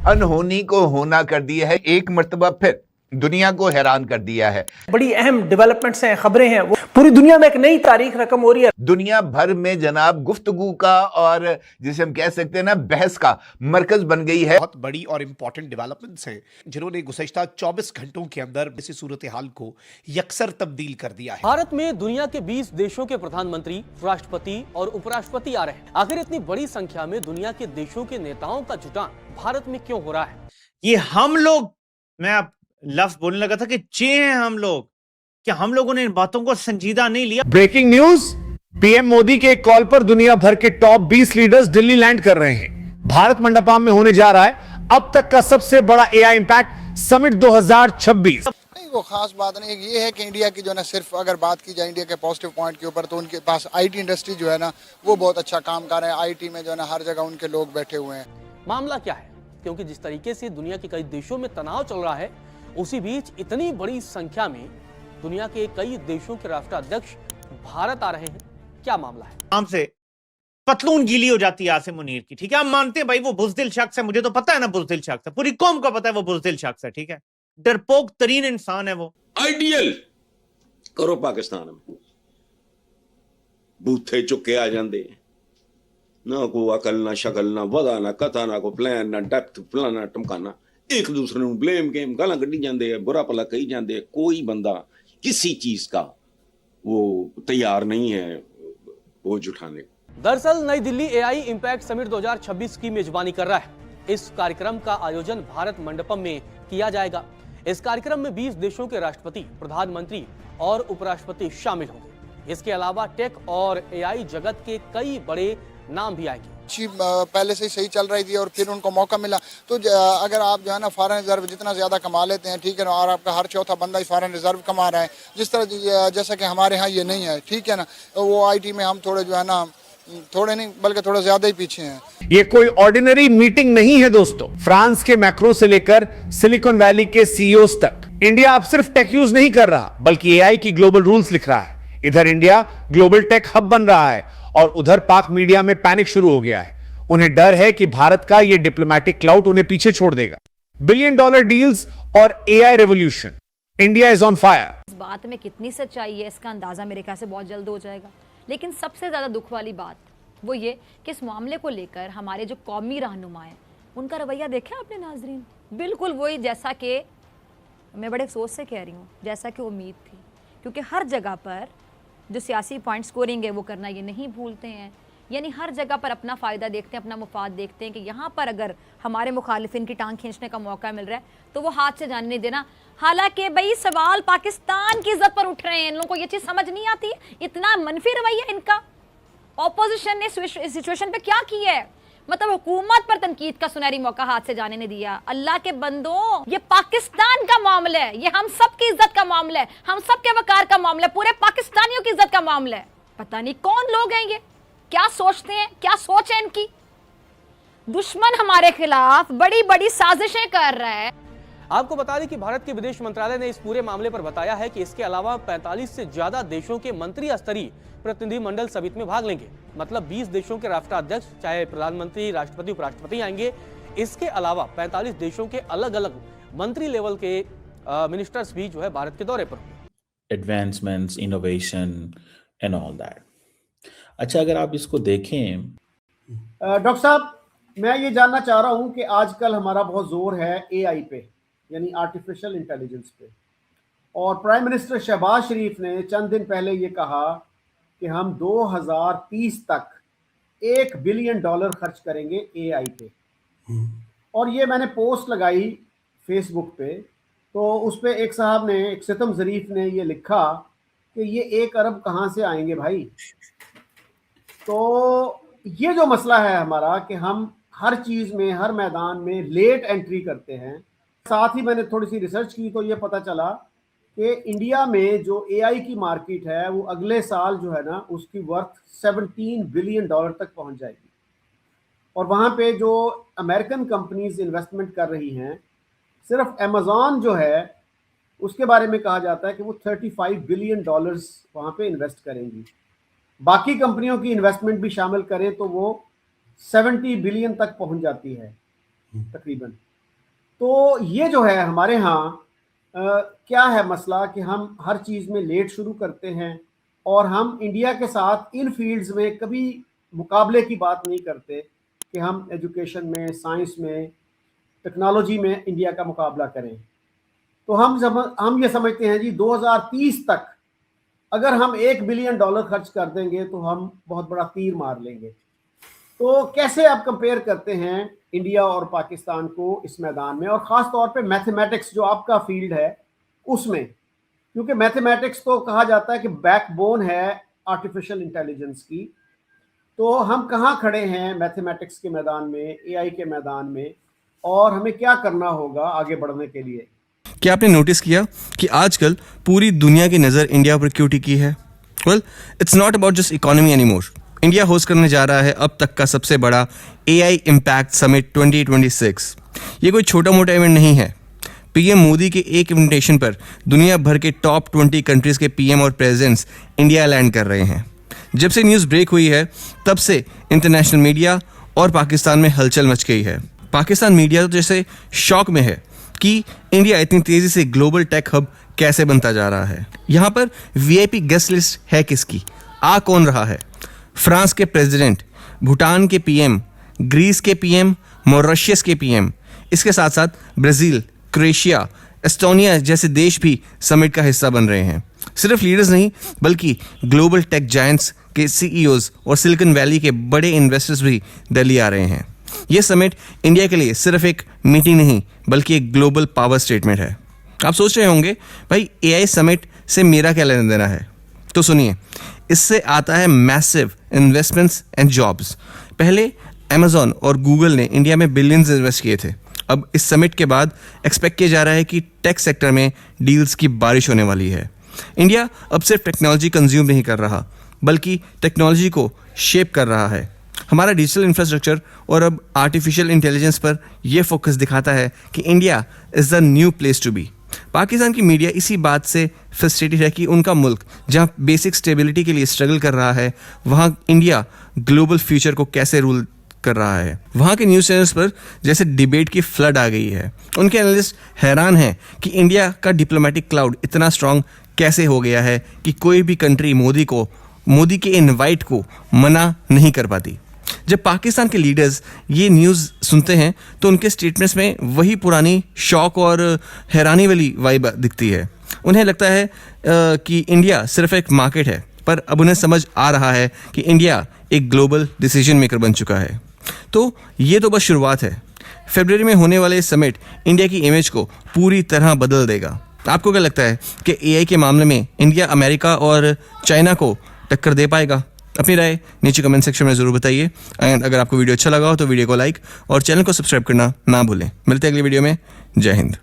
अनहोनी को होना कर दिया है, एक मर्तबा फिर दुनिया को हैरान कर दिया है। बड़ी अहम डेवलपमेंट्स हैं, खबरें हैं, वो पूरी दुनिया में एक नई तारीख रकम हो रही है। दुनिया भर में जनाब गुफ्तगू का और जिसे हम कह सकते हैं ना बहस का मरकज बन गई है। बहुत बड़ी और इंपॉर्टेंट डेवलपमेंट्स हैं जिन्होंने गुज़श्ता 24 घंटों के अंदर इसी सूरत हाल को यकसर तब्दील कर दिया है। भारत में दुनिया के 20 देशों के प्रधानमंत्री, राष्ट्रपति और उपराष्ट्रपति आ रहे हैं। आखिर इतनी बड़ी संख्या में दुनिया के देशों के नेताओं का जुटान भारत में क्यों हो रहा है? ये हम लोग, मैं अब लफ्ज बोलने लगा था कि चे हैं हम लोग, क्या हम लोगों ने इन बातों को संजीदा नहीं लिया? ब्रेकिंग न्यूज, पीएम मोदी के कॉल पर दुनिया भर के टॉप 20 लीडर्स दिल्ली लैंड कर रहे हैं। भारत मंडपम में होने जा रहा है अब तक का सबसे बड़ा एआई इंपैक्ट समिट 2026। नहीं, वो खास बात नहीं, ये है कि इंडिया की जो है ना, सिर्फ अगर बात की जाए इंडिया के पॉजिटिव पॉइंट के ऊपर, तो उनके पास आईटी इंडस्ट्री जो है ना वो बहुत अच्छा काम कर रहे हैं। आईटी में जो है ना हर जगह उनके लोग बैठे हुए हैं। मामला क्या है? क्योंकि जिस तरीके से दुनिया के कई देशों में तनाव चल रहा है, उसी बीच इतनी बड़ी संख्या में दुनिया के कई देशों के राष्ट्राध्यक्ष भारत आ रहे हैं। क्या मामला है? नाम से पतलून गीली हो जाती है आसिम मुनीर की, ठीक है? हम मानते हैं भाई वो बुज़दिल शख्स है, मुझे तो पता है ना बुज़दिल शख्स है, पूरी कौम को पता है वो बुज़दिल शख्स है, ठीक है? डरपोक तरीन इंसान है वो। आइडियल करो पाकिस्तान में, बूथे चुके आ जाते ना, को अकल ना शकल ना वदा ना कथा ना को प्लान ना डेप्थ फलाना टमकाना, एक दूसरे ਨੂੰ ब्लेम गेम गालां कड्ढी ਜਾਂਦੇ ਆ, बुरा भला कही ਜਾਂਦੇ ਆ। कोई बंदा किसी चीज का वो तैयार नहीं है वो जुटाने। दरअसल नई दिल्ली एआई इंपैक्ट समिट 2026 की मेजबानी कर रहा है। इस कार्यक्रम का आयोजन भारत मंडपम में किया जाएगा। इस कार्यक्रम में 20 देशों के राष्ट्रपति, प्रधानमंत्री और उपराष्ट्रपति शामिल होंगे। इसके अलावा टेक और एआई जगत के कई बड़े नाम भी आएंगे। पहले से ही सही चल रही थी और फिर उनको मौका मिला, तो अगर आप जो है ना फॉरेन रिजर्व जितना ज़्यादा कमा लेते हैं, ठीक है ना, और आपका हर चौथा बंदा ही फॉरेन रिजर्व कमा रहा है, जिस तरह जैसा कि हमारे यहाँ ये नहीं है, ठीक है ना, तो वो आईटी में हम थोड़े जो है ना, थोड़े नहीं बल्कि थोड़ा ज्यादा ही पीछे हैं। ये कोई ऑर्डिनरी मीटिंग नहीं है दोस्तों। फ्रांस के मैक्रो से लेकर सिलिकॉन वैली के सीईओज तक इंडिया अब सिर्फ टेक यूज नहीं कर रहा, बल्कि एआई की ग्लोबल रूल्स लिख रहा है। इधर इंडिया ग्लोबल टेक हब बन रहा है और उधर पाक मीडिया में पैनिक शुरू हो गया है। उन्हें डर है कि भारत का यह डिप्लोमैटिक क्लाउड उन्हें पीछे छोड़ देगा। $1 बिलियन डील्स और AI revolution, India is on fire. इस बात में कितनी सच्चाई है इसका अंदाजा मेरे ख्याल से बहुत जल्द हो जाएगा। लेकिन सबसे ज्यादा दुख वाली बात वो ये कि इस मामले को लेकर हमारे जो कौमी रहनुमा हैं उनका रवैया देखा आपने नाजरीन, बिल्कुल वही जैसा कि मैं बड़े अफसोस से कह रही हूँ, जैसा कि उम्मीद थी। क्योंकि हर जगह पर जो सियासी पॉइंट स्कोरिंग है वो करना ये नहीं भूलते हैं, यानी हर जगह पर अपना फ़ायदा देखते हैं, अपना मुफाद देखते हैं कि यहाँ पर अगर हमारे मुखालिफिन की टांग खींचने का मौका मिल रहा है तो वो हाथ से जाने नहीं देना। हालांकि भाई सवाल पाकिस्तान की इज्जत पर उठ रहे हैं, इन लोगों को ये चीज़ समझ नहीं आती, इतना मनफी रवैया इनका। ऑपोजिशन ने इस सिचुएशन पे क्या किया है, मतलब हुकूमत पर तनकीद का सुनहरी मौका हाथ से जाने नहीं दिया। अल्लाह के बंदों, ये पाकिस्तान का मामला है, ये हम सब की इज्जत का मामला है, हम सब के वकार का मामला है, पूरे पाकिस्तानियों की इज्जत का मामला है। पता नहीं कौन लोग हैं ये, क्या सोचते हैं, क्या सोच है इनकी। दुश्मन हमारे खिलाफ बड़ी बड़ी साजिशें कर रहा है। आपको बता दें कि भारत के विदेश मंत्रालय ने इस पूरे मामले पर बताया है कि इसके अलावा 45 से ज्यादा देशों के मंत्री स्तरीय प्रतिनिधिमंडल समिट में भाग लेंगे। मतलब 20 देशों के राष्ट्राध्यक्ष, चाहे प्रधानमंत्री, राष्ट्रपति, उपराष्ट्रपति आएंगे। इसके अलावा 45 देशों के अलग अलग मंत्री लेवल के मिनिस्टर्स भी जो है भारत के दौरे पर होंगे। Advancements, innovation and all that. अच्छा, अगर आप इसको देखें डॉक्टर साहब, मैं ये जानना चाह रहा हूँ कि आजकल हमारा बहुत जोर है एआई पे, यानी आर्टिफिशियल इंटेलिजेंस पे, और प्राइम मिनिस्टर शहबाज शरीफ ने चंद दिन पहले ये कहा कि हम 2030 तक $1 बिलियन खर्च करेंगे एआई पे। और ये मैंने पोस्ट लगाई फेसबुक पे, तो उस पे एक साहब ने, एक सितम ज़रीफ ने ये लिखा कि ये 1 अरब कहाँ से आएंगे भाई। तो ये जो मसला है हमारा कि हम हर चीज़ में, हर मैदान में लेट एंट्री करते हैं। साथ ही मैंने थोड़ी सी रिसर्च की तो ये पता चला कि इंडिया में जो एआई की मार्केट है वो अगले साल जो है ना उसकी वर्थ $17 बिलियन तक पहुंच जाएगी। और वहाँ पे जो अमेरिकन कंपनीज इन्वेस्टमेंट कर रही हैं, सिर्फ अमेज़ॉन जो है उसके बारे में कहा जाता है कि वो $35 बिलियन वहाँ पे इन्वेस्ट करेंगी। बाकी कंपनियों की इन्वेस्टमेंट भी शामिल करें तो वो 70 बिलियन तक पहुंच जाती है तकरीबन। तो ये जो है हमारे यहाँ क्या है मसला कि हम हर चीज़ में लेट शुरू करते हैं और हम इंडिया के साथ इन फील्ड्स में कभी मुकाबले की बात नहीं करते कि हम एजुकेशन में, साइंस में, टेक्नोलॉजी में इंडिया का मुकाबला करें। तो हम ये समझते हैं जी 2030 तक अगर हम $1 बिलियन खर्च कर देंगे तो हम बहुत बड़ा तीर मार लेंगे। तो कैसे आप कंपेयर करते हैं इंडिया और पाकिस्तान को इस मैदान में, और ख़ास तौर पे मैथमेटिक्स जो आपका फील्ड है उसमें, क्योंकि मैथमेटिक्स तो कहा जाता है कि बैकबोन है आर्टिफिशियल इंटेलिजेंस की। तो हम कहाँ खड़े हैं मैथमेटिक्स के मैदान में, एआई के मैदान में, और हमें क्या करना होगा आगे बढ़ने के लिए? क्या आपने नोटिस किया कि आजकल पूरी दुनिया की नज़र इंडिया पर क्यों टिकी है? Well, it's not about just economy anymore. India host करने जा रहा है अब तक का सबसे बड़ा एआई इम्पैक्ट समिट 2026। ये कोई छोटा मोटा इवेंट नहीं है। पीएम मोदी के एक इन्विटेशन पर दुनिया भर के टॉप 20 कंट्रीज के पीएम और प्रेसिडेंट्स इंडिया लैंड कर रहे हैं। जब से न्यूज़ ब्रेक हुई है तब से इंटरनेशनल मीडिया और पाकिस्तान में हलचल मच गई है। पाकिस्तान मीडिया तो जैसे शॉक में है कि इंडिया इतनी तेज़ी से ग्लोबल टेक हब कैसे बनता जा रहा है। यहाँ पर वीआईपी गेस्ट लिस्ट है किसकी? आ कौन रहा है? फ्रांस के प्रेसिडेंट, भूटान के पीएम, ग्रीस के पीएम, मॉरिशस के पीएम, इसके साथ साथ ब्राज़ील, क्रोएशिया, एस्टोनिया जैसे देश भी समिट का हिस्सा बन रहे हैं। सिर्फ लीडर्स नहीं बल्कि ग्लोबल टेक जायंट्स के सीईओज और सिलिकॉन वैली के बड़े इन्वेस्टर्स भी दिल्ली आ रहे हैं। ये समिट इंडिया के लिए सिर्फ एक मीटिंग नहीं बल्कि एक ग्लोबल पावर स्टेटमेंट है। आप सोच रहे होंगे भाई एआई समिट से मेरा क्या लेना देना है? तो सुनिए, इससे आता है मैसिव इन्वेस्टमेंट्स एंड जॉब्स। पहले अमेजॉन और गूगल ने इंडिया में बिलियंस इन्वेस्ट किए थे। अब इस समिट के बाद एक्सपेक्ट किया जा रहा है कि टेक सेक्टर में डील्स की बारिश होने वाली है। इंडिया अब सिर्फ टेक्नोलॉजी कंज्यूम नहीं कर रहा बल्कि टेक्नोलॉजी को शेप कर रहा है। हमारा डिजिटल इंफ्रास्ट्रक्चर और अब आर्टिफिशियल इंटेलिजेंस पर यह फोकस दिखाता है कि India is the new place to be. Pakistan की मीडिया इसी बात से फ्रस्ट्रेटेड है कि उनका मुल्क जहां बेसिक स्टेबिलिटी के लिए स्ट्रगल कर रहा है वहां इंडिया ग्लोबल फ्यूचर को कैसे रूल कर रहा है। वहाँ के न्यूज़ चैनल्स पर जैसे डिबेट की फ्लड आ गई है। उनके एनालिस्ट हैरान हैं कि इंडिया का डिप्लोमेटिक क्लाउड इतना स्ट्रांग कैसे हो गया है कि कोई भी कंट्री मोदी के इनवाइट को मना नहीं कर पाती। जब पाकिस्तान के लीडर्स ये न्यूज़ सुनते हैं तो उनके स्टेटमेंट्स में वही पुरानी शॉक और हैरानी वाली वाइब दिखती है। उन्हें लगता है कि इंडिया सिर्फ एक मार्केट है, पर अब उन्हें समझ आ रहा है कि इंडिया एक ग्लोबल डिसीजन मेकर बन चुका है। तो ये तो बस शुरुआत है। फरवरी में होने वाले समिट इंडिया की इमेज को पूरी तरह बदल देगा। आपको क्या लगता है कि एआई के मामले में इंडिया अमेरिका और चाइना को टक्कर दे पाएगा? अपनी राय नीचे कमेंट सेक्शन में ज़रूर बताइए। एंड अगर आपको वीडियो अच्छा लगा हो तो वीडियो को लाइक और चैनल को सब्सक्राइब करना ना भूलें। मिलते हैं अगली वीडियो में। जय हिंद।